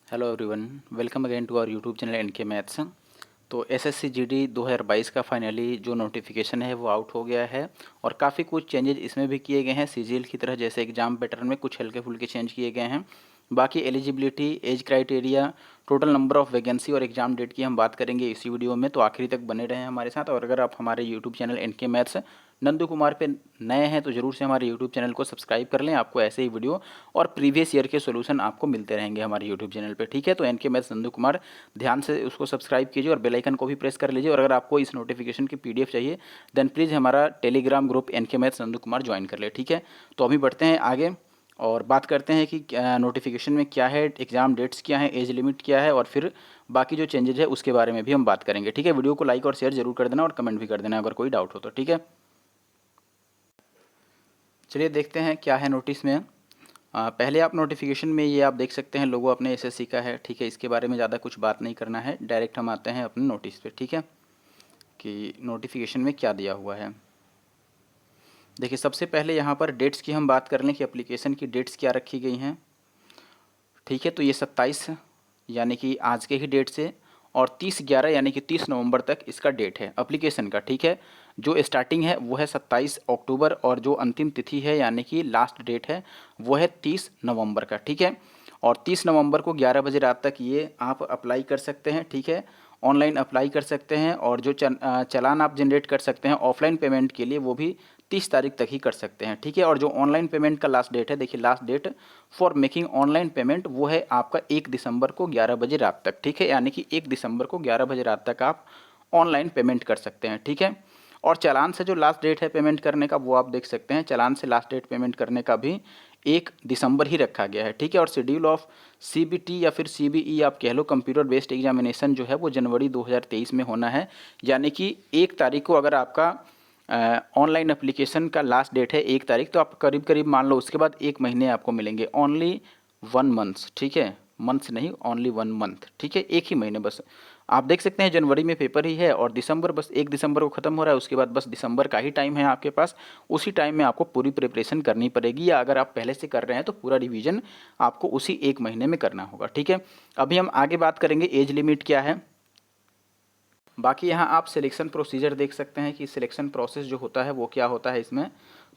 Hello everyone, welcome again to our YouTube channel NK maths. तो SSC GD 2022 का finally जो notification है वो आउट हो गया है और काफ़ी कुछ चेंजेस इसमें भी किए गए हैं। सीजीएल की तरह जैसे एग्जाम पैटर्न में कुछ हल्के फुल्के चेंज किए गए हैं। बाकी eligibility, age criteria, total number of vacancy और एग्जाम डेट की हम बात करेंगे इसी वीडियो में, तो आखिरी तक बने रहें हमारे साथ। और अगर आप हमारे YouTube channel NK maths Nandu Kumar पे नए हैं तो ज़रूर से हमारे यूट्यूब चैनल को सब्सक्राइब कर लें। आपको ऐसे ही वीडियो और प्रीवियस ईयर के सॉल्यूशन आपको मिलते रहेंगे हमारे यूट्यूब चैनल पे, ठीक है। तो एनके मैथ्स नंदू कुमार ध्यान से उसको सब्सक्राइब कीजिए और बेल आइकन को भी प्रेस कर लीजिए। और अगर आपको इस नोटिफिकेशन की पीडीएफ चाहिए देन प्लीज़ हमारा Telegram group NK maths Nandu Kumar join कर ले, ठीक है। तो अभी बढ़ते हैं आगे और बात करते हैं कि नोटिफिकेशन में क्या है, एग्जाम डेट्स क्या है, एज लिमिट क्या है और फिर बाकी जो चेंजेज है उसके बारे में भी हम बात करेंगे, ठीक है। वीडियो को लाइक और शेयर जरूर कर देना और कमेंट भी कर देना अगर कोई डाउट हो तो, ठीक है। चलिए देखते हैं क्या है नोटिस में। पहले आप नोटिफिकेशन में ये आप देख सकते हैं लोगो अपने एसएससी का है, ठीक है। इसके बारे में ज़्यादा कुछ बात नहीं करना है, डायरेक्ट हम आते हैं अपने नोटिस पे, ठीक है, कि नोटिफिकेशन में क्या दिया हुआ है। देखिए सबसे पहले यहाँ पर डेट्स की हम बात कर लें कि एप्लीकेशन की डेट्स क्या रखी गई हैं, ठीक है। तो ये 27 यानी कि आज के ही डेट से और 30/11 यानी कि 30 नवंबर तक इसका डेट है एप्लीकेशन का, ठीक है। जो स्टार्टिंग है वो है 27 अक्टूबर और जो अंतिम तिथि है यानी कि लास्ट डेट है वो है 30 नवंबर का, ठीक है। और 30 नवंबर को 11 बजे रात तक ये आप अप्लाई कर सकते हैं, ठीक है। ऑनलाइन अप्लाई कर सकते हैं और जो चालान आप जनरेट कर सकते हैं ऑफलाइन पेमेंट के लिए वो भी 30 तारीख तक ही कर सकते हैं, ठीक है। और जो ऑनलाइन पेमेंट का लास्ट डेट है, देखिए last date for making online payment वो है आपका 1 दिसंबर को 11 बजे रात तक, ठीक है। यानी कि 1 दिसंबर को 11 बजे रात तक आप ऑनलाइन पेमेंट कर सकते हैं, ठीक है। और चालान से जो लास्ट डेट है पेमेंट करने का वो आप देख सकते हैं, चालान से लास्ट डेट पेमेंट करने का भी 1 दिसंबर ही रखा गया है, ठीक है। और शेड्यूल ऑफ सीबीटी या फिर सीबीई आप कह लो, कंप्यूटर बेस्ड एग्जामिनेशन जो है वो जनवरी 2023 में होना है। यानी कि 1 तारीख को अगर आपका ऑनलाइन एप्लीकेशन का लास्ट डेट है 1 तारीख, तो आप करीब करीब मान लो उसके बाद 1 महीने आपको मिलेंगे, ओनली 1 मंथ, ठीक है। मंथ्स नहीं, ओनली 1 मंथ, ठीक है। एक ही महीने बस आप देख सकते हैं, जनवरी में पेपर ही है और दिसंबर बस 1 दिसंबर को ख़त्म हो रहा है, उसके बाद बस दिसंबर का ही टाइम है आपके पास। उसी टाइम में आपको पूरी प्रिपरेशन करनी पड़ेगी, या अगर आप पहले से कर रहे हैं तो पूरा रिवीजन आपको उसी 1 महीने में करना होगा, ठीक है। अभी हम आगे बात करेंगे एज लिमिट क्या है। बाकी यहाँ आप सिलेक्शन प्रोसीजर देख सकते हैं कि सिलेक्शन प्रोसेस जो होता है वो क्या होता है इसमें।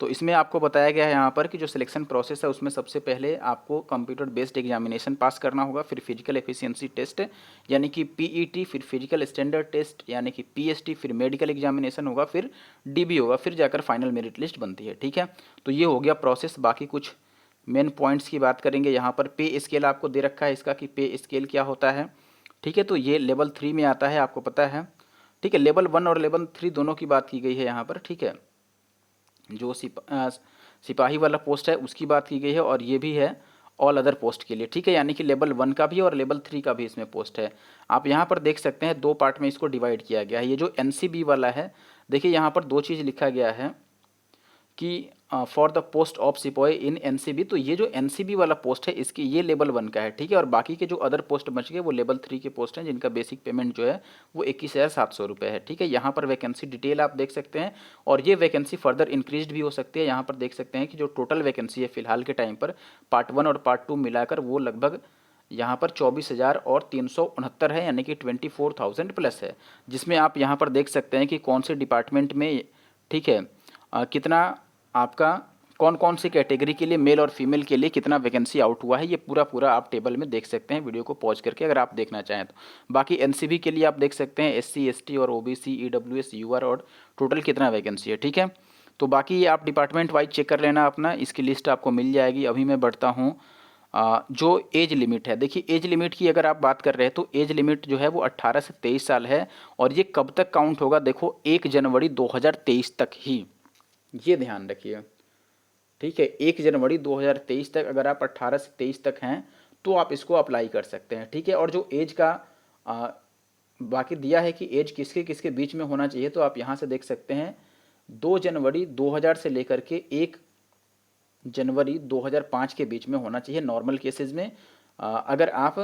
तो इसमें आपको बताया गया है यहाँ पर कि जो सिलेक्शन प्रोसेस है उसमें सबसे पहले आपको कंप्यूटर बेस्ड एग्जामिनेशन पास करना होगा, फिर फिजिकल एफिशिएंसी टेस्ट यानी कि पीईटी, फिर फिजिकल स्टैंडर्ड टेस्ट यानी कि पीएसटी, फिर मेडिकल एग्जामिनेशन होगा, फिर डीबी होगा, फिर जाकर फाइनल मेरिट लिस्ट बनती है, ठीक है। तो ये हो गया प्रोसेस। बाकी कुछ मेन पॉइंट्स की बात करेंगे। यहाँ पर पे स्केल आपको दे रखा है इसका कि पे स्केल क्या होता है, ठीक है। तो ये लेवल 3 में आता है, आपको पता है, ठीक है। लेवल 1 और लेवल 3 दोनों की बात की गई है यहाँ पर, ठीक है। जो सिपाही वाला पोस्ट है उसकी बात की गई है और ये भी है ऑल अदर पोस्ट के लिए, ठीक है। यानी कि लेवल 1 का भी और लेवल 3 का भी इसमें पोस्ट है। आप यहाँ पर देख सकते हैं 2 पार्ट में इसको डिवाइड किया गया है। ये जो एनसीबी वाला है, देखिए यहाँ पर 2 चीज़ लिखा गया है कि फॉर द पोस्ट ऑफ सिपाही इन एनसीबी। तो ये जो एनसीबी वाला पोस्ट है इसकी ये लेवल 1 का है, ठीक है। और बाकी के जो अदर पोस्ट बच गए वो लेवल 3 के पोस्ट हैं जिनका बेसिक पेमेंट जो है वो 21,700 रुपये है, ठीक है। यहाँ पर वैकेंसी डिटेल आप देख सकते हैं और ये वैकेंसी फर्दर इंक्रीज भी हो सकती है। यहाँ पर देख सकते हैं कि जो टोटल वैकेंसी है फिलहाल के टाइम पर पार्ट 1 और पार्ट 2 मिलाकर वो लगभग यहाँ पर 24,369 है, यानी कि 24,000 प्लस है। जिसमें आप यहाँ पर देख सकते हैं कि कौन से डिपार्टमेंट में, ठीक है, कितना आपका कौन कौन सी कैटेगरी के लिए मेल और फीमेल के लिए कितना वैकेंसी आउट हुआ है, ये पूरा पूरा आप टेबल में देख सकते हैं वीडियो को पॉज करके अगर आप देखना चाहें तो। बाकी एनसीबी के लिए आप देख सकते हैं एससी, एसटी और ओबीसी, ईडब्ल्यूएस, यूआर और टोटल कितना वैकेंसी है, ठीक है। तो बाकी ये आप डिपार्टमेंट वाइज चेक कर लेना अपना, इसकी लिस्ट आपको मिल जाएगी। अभी मैं बढ़ता हूँ जो एज लिमिट है। देखिए एज लिमिट की अगर आप बात कर रहे हैं तो एज लिमिट जो है वो 18 से 23 साल है और ये कब तक काउंट होगा, देखो 1 जनवरी 2023 तक ही, ये ध्यान रखिए, ठीक है। 1 जनवरी 2023 तक अगर आप 18 से 23 तक हैं तो आप इसको अप्लाई कर सकते हैं, ठीक है। और जो एज का बाकी दिया है कि एज किसके किसके बीच में होना चाहिए, तो आप यहाँ से देख सकते हैं 2 जनवरी 2000 से लेकर के 1 जनवरी 2005 के बीच में होना चाहिए नॉर्मल केसेस में। अगर आप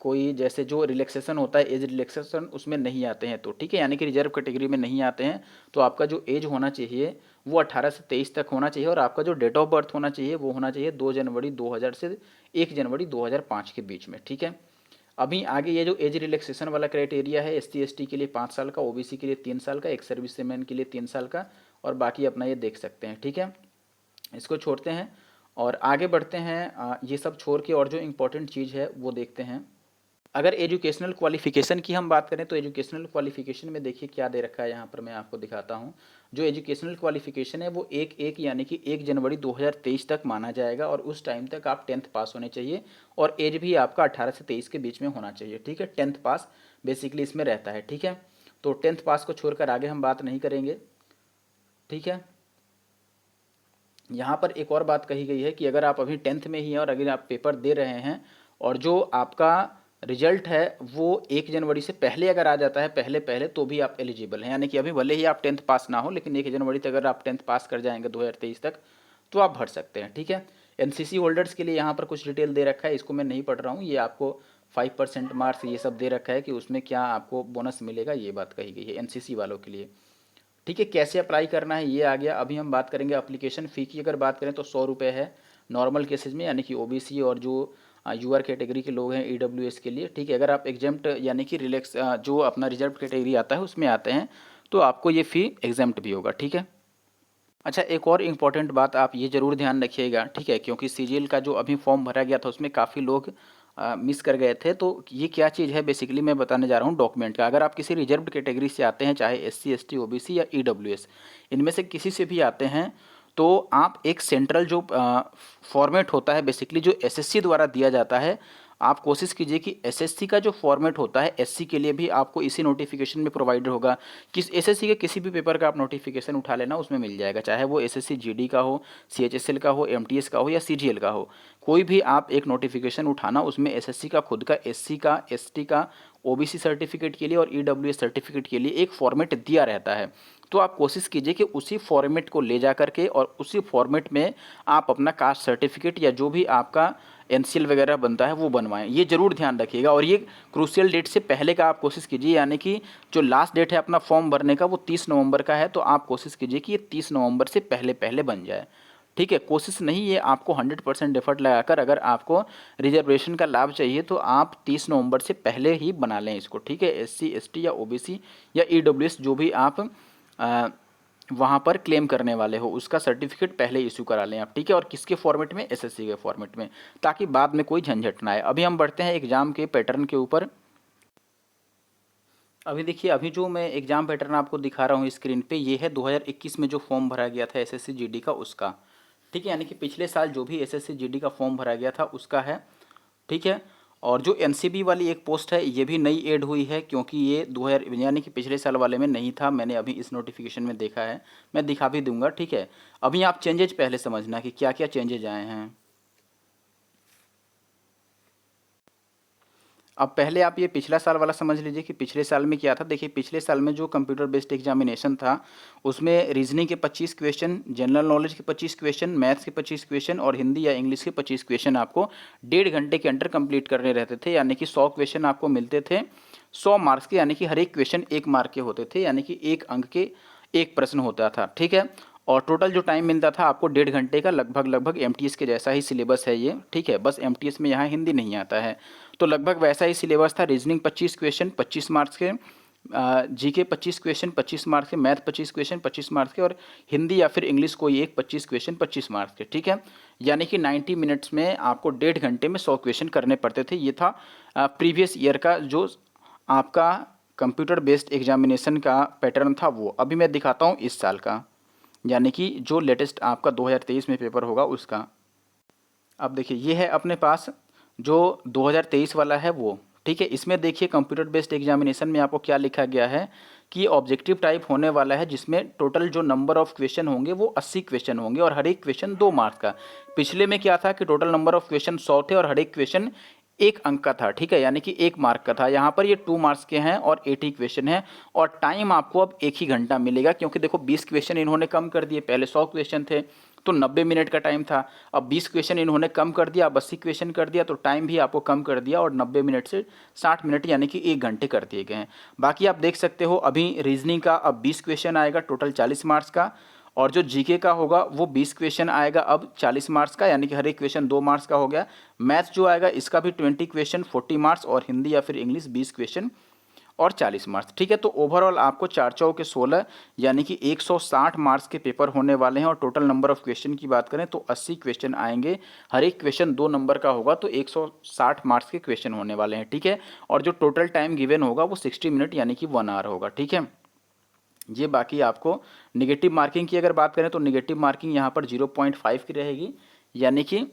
कोई जैसे जो रिलैक्सेशन होता है एज रिलैक्सेशन उसमें नहीं आते हैं तो, ठीक है, यानी कि रिजर्व कैटेगरी में नहीं आते हैं तो आपका जो एज होना चाहिए वो 18 से 23 तक होना चाहिए और आपका जो डेट ऑफ बर्थ होना चाहिए वो होना चाहिए 2 जनवरी 2000 से 1 जनवरी 2005 के बीच में, ठीक है। अभी आगे ये जो एज रिलैक्सेशन वाला क्राइटेरिया है, SC ST के लिए 5 साल का, OBC के लिए 3 साल का, एक सर्विसमैन के लिए 3 साल का, और बाकी अपना ये देख सकते हैं। ठीक है, इसको छोड़ते हैं और आगे बढ़ते हैं। ये सब छोड़ के और जो इम्पोर्टेंट चीज़ है वो देखते हैं। अगर एजुकेशनल क्वालिफिकेशन की हम बात करें तो एजुकेशनल क्वालिफिकेशन में देखिए क्या दे रखा है, यहाँ पर मैं आपको दिखाता हूँ। जो एजुकेशनल क्वालिफिकेशन है वो 1/1 यानी कि 1 जनवरी 2023 तक माना जाएगा, और उस टाइम तक आप 10th पास होने चाहिए, और एज भी आपका 18 से 23 के बीच में होना चाहिए। ठीक है, 10th पास बेसिकली इसमें रहता है। ठीक है, तो 10th पास को छोड़कर आगे हम बात नहीं करेंगे। ठीक है, यहाँ पर एक और बात कही गई है कि अगर आप अभी 10th में ही हैं और अगर आप पेपर दे रहे हैं और जो आपका रिजल्ट है वो 1 जनवरी से पहले अगर आ जाता है, पहले पहले, तो भी आप एलिजिबल हैं। यानी कि अभी भले ही आप 10th पास ना हो, लेकिन 1 जनवरी तक अगर आप 10th पास कर जाएंगे 2023 तक, तो आप भर सकते हैं। ठीक है, NCC होल्डर्स के लिए यहाँ पर कुछ डिटेल दे रखा है, इसको मैं नहीं पढ़ रहा हूँ। ये आपको 5% मार्क्स ये सब दे रखा है कि उसमें क्या आपको बोनस मिलेगा, ये बात कही गई है NCC वालों के लिए। ठीक है, कैसे अप्लाई करना है ये आ गया। अभी हम बात करेंगे एप्लीकेशन फ़ी की। अगर बात करें तो 100 रुपये है नॉर्मल केसेज में, यानी कि OBC और जो UR कैटेगरी के लोग हैं EWS के लिए। ठीक है, अगर आप एग्जाम्प्ट यानी कि रिलैक्स जो अपना रिजर्व कैटेगरी आता है उसमें आते हैं तो आपको ये फ़ी एग्जाम्प्ट भी होगा। ठीक है, अच्छा एक और इम्पॉर्टेंट बात आप ये ज़रूर ध्यान रखिएगा। ठीक है, क्योंकि CGL का जो अभी फॉर्म भरा गया था उसमें काफ़ी लोग मिस कर गए थे। तो ये क्या चीज़ है बेसिकली मैं बताने जा रहा हूँ डॉक्यूमेंट का। अगर आप किसी रिजर्व्ड कैटेगरी से आते हैं, चाहे SC ST OBC या EWS, इनमें से किसी से भी आते हैं, तो आप एक सेंट्रल जो फॉर्मेट होता है बेसिकली जो SSC द्वारा दिया जाता है, आप कोशिश कीजिए कि SSC का जो फॉर्मेट होता है SC के लिए भी आपको इसी नोटिफिकेशन में प्रोवाइड होगा। किस SSC के किसी भी पेपर का आप नोटिफिकेशन उठा लेना, उसमें मिल जाएगा, चाहे वो SSC GD का हो, CHSL का हो, MTS का हो या CGL का हो। कोई भी आप एक नोटिफिकेशन उठाना, उसमें SSC का खुद का, SC का, ST का, OBC सर्टिफिकेट के लिए और EWS सर्टिफिकेट के लिए एक फॉर्मेट दिया रहता है। तो आप कोशिश कीजिए कि उसी फॉर्मेट को ले जा करके और उसी फॉर्मेट में आप अपना कास्ट सर्टिफिकेट या जो भी आपका NCL वगैरह बनता है वो बनवाएं। ये जरूर ध्यान रखिएगा, और ये क्रूशियल डेट से पहले का आप कोशिश कीजिए, यानी कि जो लास्ट डेट है अपना फॉर्म भरने का वो 30 नवंबर का है, तो आप कोशिश कीजिए कि ये 30 नवंबर से पहले पहले बन जाए। ठीक है, कोशिश नहीं, ये आपको 100% एफर्ट लगाकर अगर आपको रिजर्वेशन का लाभ चाहिए तो आप 30 नवंबर से पहले ही बना लें इसको। ठीक है, SC ST या OBC या EWS जो भी आप वहाँ पर क्लेम करने वाले हो उसका सर्टिफिकेट पहले इशू करा लें आप। ठीक है, और किसके फॉर्मेट में, SSC के फॉर्मेट में, ताकि बाद में कोई झंझट ना आए। अभी हम बढ़ते हैं एग्जाम के पैटर्न के ऊपर। अभी देखिए, अभी जो मैं एग्जाम पैटर्न आपको दिखा रहा हूँ स्क्रीन पे, ये है 2021 में जो फॉर्म भरा गया था SSC GD का उसका। ठीक है, यानी कि पिछले साल जो भी SSC GD का फॉर्म भरा गया था उसका है। ठीक है, और जो NCB वाली एक पोस्ट है ये भी नई ऐड हुई है, क्योंकि ये 2000 यानी कि पिछले साल वाले में नहीं था, मैंने अभी इस नोटिफिकेशन में देखा है, मैं दिखा भी दूंगा। ठीक है, अभी आप चेंजेज पहले समझना कि क्या क्या चेंजेज आए हैं। अब पहले आप ये पिछला साल वाला समझ लीजिए कि पिछले साल में क्या था। देखिए, पिछले साल में जो कंप्यूटर बेस्ड एग्जामिनेशन था उसमें रीजनिंग के 25 क्वेश्चन, जनरल नॉलेज के 25 क्वेश्चन, मैथ्स के 25 क्वेश्चन और हिंदी या इंग्लिश के 25 क्वेश्चन आपको 1.5 घंटे के अंदर कंप्लीट करने रहते थे। यानी कि 100 क्वेश्चन आपको मिलते थे 100 मार्क्स के, यानी कि हर एक क्वेश्चन 1 मार्क के होते थे, यानी कि 1 अंक के 1 प्रश्न होता था। ठीक है, और टोटल जो टाइम मिलता था आपको 1.5 घंटे का, लगभग MTS के जैसा ही सिलेबस है ये। ठीक है, बस MTS में यहाँ हिंदी नहीं आता है, तो लगभग वैसा ही सिलेबस था। रीजनिंग 25 क्वेश्चन 25 मार्क्स के, GK 25 क्वेश्चन 25 मार्क्स के, मैथ 25 क्वेश्चन 25 मार्क्स के, और हिंदी या फिर इंग्लिश कोई एक 25 क्वेश्चन 25 मार्क्स के। ठीक है, यानी कि 90 मिनट्स में आपको 1.5 घंटे में 100 क्वेश्चन करने पड़ते थे। ये था प्रीवियस ईयर का जो आपका कंप्यूटर बेस्ड एग्जामिनेशन का पैटर्न था वो। अभी मैं दिखाता हूँ इस साल का, यानी कि जो लेटेस्ट आपका 2023 में पेपर होगा उसका। अब देखिए, ये है अपने पास जो 2023 वाला है वो। ठीक है, इसमें देखिए कंप्यूटर बेस्ड एग्जामिनेशन में आपको क्या लिखा गया है कि ऑब्जेक्टिव टाइप होने वाला है, जिसमें टोटल जो नंबर ऑफ क्वेश्चन होंगे वो 80 क्वेश्चन होंगे और हर एक क्वेश्चन 2 मार्क्स का। पिछले में क्या था कि टोटल नंबर ऑफ क्वेश्चन 100 थे और हर एक क्वेश्चन 1 अंक का था। ठीक है, यानी कि 1 मार्क का था। यहाँ पर ये 2 मार्क्स के हैं और 80 क्वेश्चन हैं, और टाइम आपको अब 1 ही घंटा मिलेगा, क्योंकि देखो 20 क्वेश्चन इन्होंने कम कर दिए। पहले 100 क्वेश्चन थे तो 90 मिनट का टाइम था, अब 20 क्वेश्चन इन्होंने कम कर दिया, अब 80 क्वेश्चन कर दिया, तो टाइम भी आपको कम कर दिया और 90 मिनट से 60 मिनट यानी कि 1 घंटे कर दिए गए हैं। बाकी आप देख सकते हो अभी रीजनिंग का अब 20 क्वेश्चन आएगा, टोटल 40 मार्क्स का, और जो जीके का होगा वो 20 क्वेश्चन आएगा अब 40 मार्क्स का, यानी कि हर एक क्वेश्चन 2 मार्क्स का हो गया। मैथ्स जो आएगा इसका भी 20 क्वेश्चन 40 मार्क्स, और हिंदी या फिर इंग्लिश 20 क्वेश्चन और 40 मार्क्स, ठीक है। तो ओवरऑल आपको 4 चौ के 16 यानी कि 160 मार्क्स के पेपर होने वाले हैं। और टोटल नंबर ऑफ क्वेश्चन की बात करें तो 80 क्वेश्चन आएंगे, हर एक क्वेश्चन 2 नंबर का होगा, तो 160 मार्क्स के क्वेश्चन होने वाले हैं, ठीक है। और जो टोटल टाइम गिवन होगा वो 60 मिनट यानी कि 1 आवर होगा, ठीक है। ये बाकी आपको निगेटिव मार्किंग की अगर बात करें तो निगेटिव मार्किंग यहाँ पर 0.5 की रहेगी, यानी कि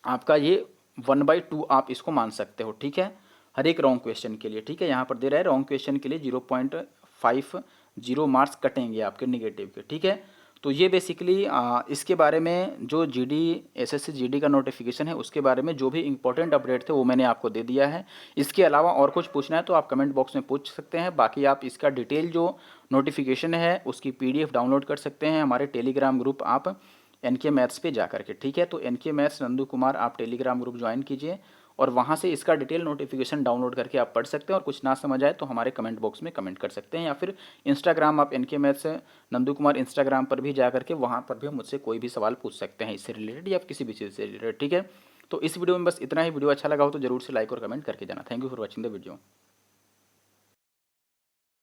आपका ये 1/2 आप इसको मान सकते हो, ठीक है, हर एक रॉन्ग क्वेश्चन के लिए, ठीक है। यहाँ पर दे रहा है रॉन्ग क्वेश्चन के लिए 0.50 मार्क्स कटेंगे आपके निगेटिव के, ठीक है। तो ये बेसिकली इसके बारे में जो जीडी एसएससी जीडी का नोटिफिकेशन है उसके बारे में जो भी इंपॉर्टेंट अपडेट थे वो मैंने आपको दे दिया है। इसके अलावा और कुछ पूछना है तो आप कमेंट बॉक्स में पूछ सकते हैं। बाकी आप इसका डिटेल जो नोटिफिकेशन है उसकी पीडीएफ डाउनलोड कर सकते हैं हमारे टेलीग्राम ग्रुप आप एनके मैथ्स पे जा करके, ठीक है। तो एनके मैथ्स नंदू कुमार आप टेलीग्राम ग्रुप ज्वाइन कीजिए और वहाँ से इसका डिटेल नोटिफिकेशन डाउनलोड करके आप पढ़ सकते हैं। और कुछ ना समझ आए तो हमारे कमेंट बॉक्स में कमेंट कर सकते हैं, या फिर इंस्टाग्राम आप NK maths Nandu Kumar Instagram पर भी जा करके वहाँ पर भी मुझसे कोई भी सवाल पूछ सकते हैं इससे रिलेटेड या किसी भी चीज़ से रिलेटेड, ठीक है। तो इस वीडियो में बस इतना ही। वीडियो अच्छा लगा हो तो जरूर से लाइक और कमेंट करके जाना। Thank you for watching the video.